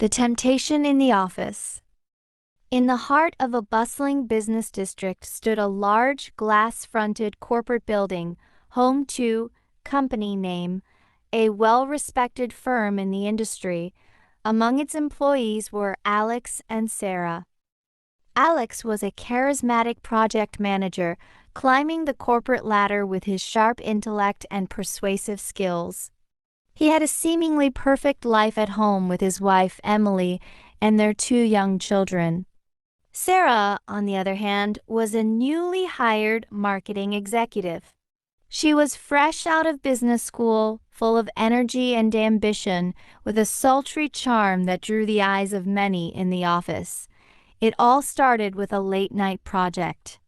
The temptation in the office. In the heart of a bustling business district stood a large, glass-fronted corporate building, home to, company name, a well-respected firm in the industry. Among its employees were Alex and Sarah. Alex was a charismatic project manager, climbing the corporate ladder with his sharp intellect and persuasive skills. He had a seemingly perfect life at home with his wife, Emily, and their 2 young children. Sarah, on the other hand, was a newly hired marketing executive. She was fresh out of business school, full of energy and ambition, with a sultry charm that drew the eyes of many in the office. It all started with a late-night project.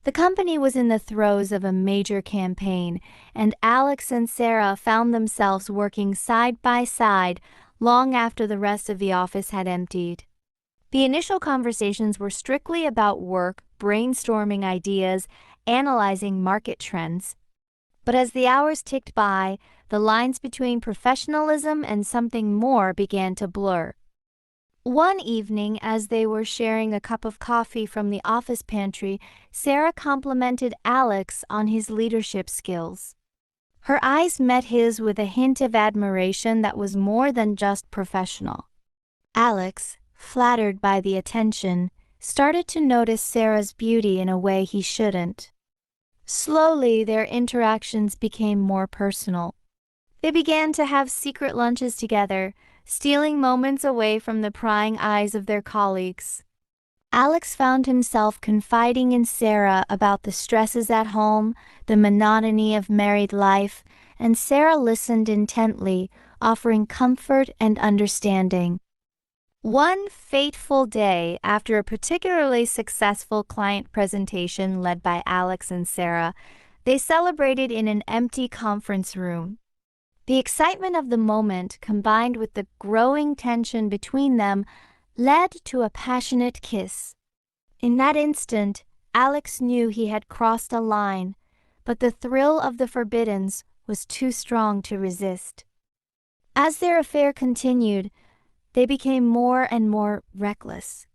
The company was in the throes of a major campaign, and Alex and Sarah found themselves working side by side long after the rest of the office had emptied. The initial conversations were strictly about work, brainstorming ideas, analyzing market trends. But as the hours ticked by, the lines between professionalism and something more began to blur. One evening, as they were sharing a cup of coffee from the office pantry, Sarah complimented Alex on his leadership skills. Her eyes met his with a hint of admiration that was more than just professional. Alex, flattered by the attention, started to notice Sarah's beauty in a way he shouldn't. Slowly, their interactions became more personal. They began to have secret lunches together, stealing moments away from the prying eyes of their colleagues. Alex found himself confiding in Sarah about the stresses at home, the monotony of married life, and Sarah listened intently, offering comfort and understanding. One fateful day, after a particularly successful client presentation led by Alex and Sarah, they celebrated in an empty conference room. The excitement of the moment, combined with the growing tension between them, led to a passionate kiss. In that instant, Alex knew he had crossed a line, but the thrill of the forbiddens was too strong to resist. As their affair continued, they became more and more reckless.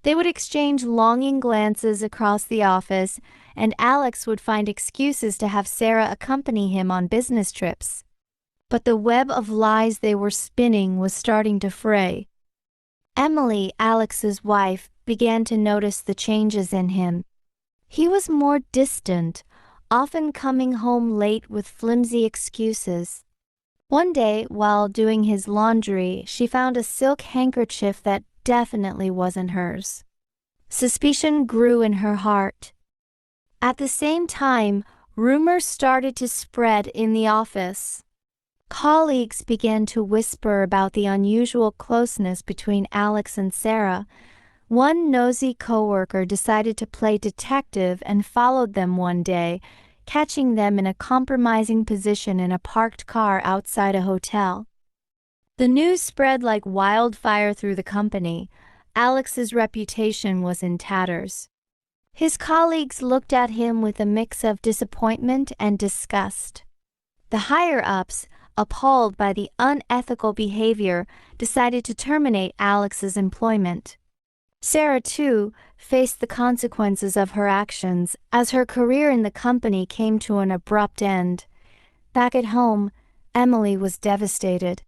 They would exchange longing glances across the office, and Alex would find excuses to have Sarah accompany him on business trips. But the web of lies they were spinning was starting to fray. Emily, Alex's wife, began to notice the changes in him. He was more distant, often coming home late with flimsy excuses. One day, while doing his laundry, she found a silk handkerchief that definitely wasn't hers. Suspicion grew in her heart. At the same time, rumors started to spread in the office. Colleagues began to whisper about the unusual closeness between Alex and Sarah. One nosy coworker decided to play detective and followed them one day, catching them in a compromising position in a parked car outside a hotel. The news spread like wildfire through the company. Alex's reputation was in tatters. His colleagues looked at him with a mix of disappointment and disgust. The higher-ups, appalled by the unethical behavior, decided to terminate Alex's employment. Sarah, too, faced the consequences of her actions as her career in the company came to an abrupt end. Back at home, Emily was devastated.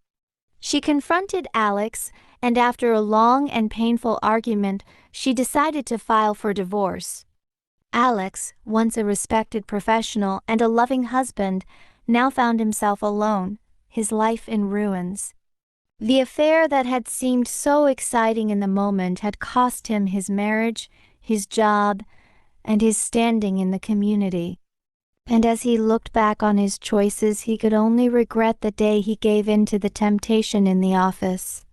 She confronted Alex, and after a long and painful argument, she decided to file for divorce. Alex, once a respected professional and a loving husband, now found himself alone, his life in ruins. The affair that had seemed so exciting in the moment had cost him his marriage, his job, and his standing in the community. And as he looked back on his choices, he could only regret the day he gave in to the temptation in the office.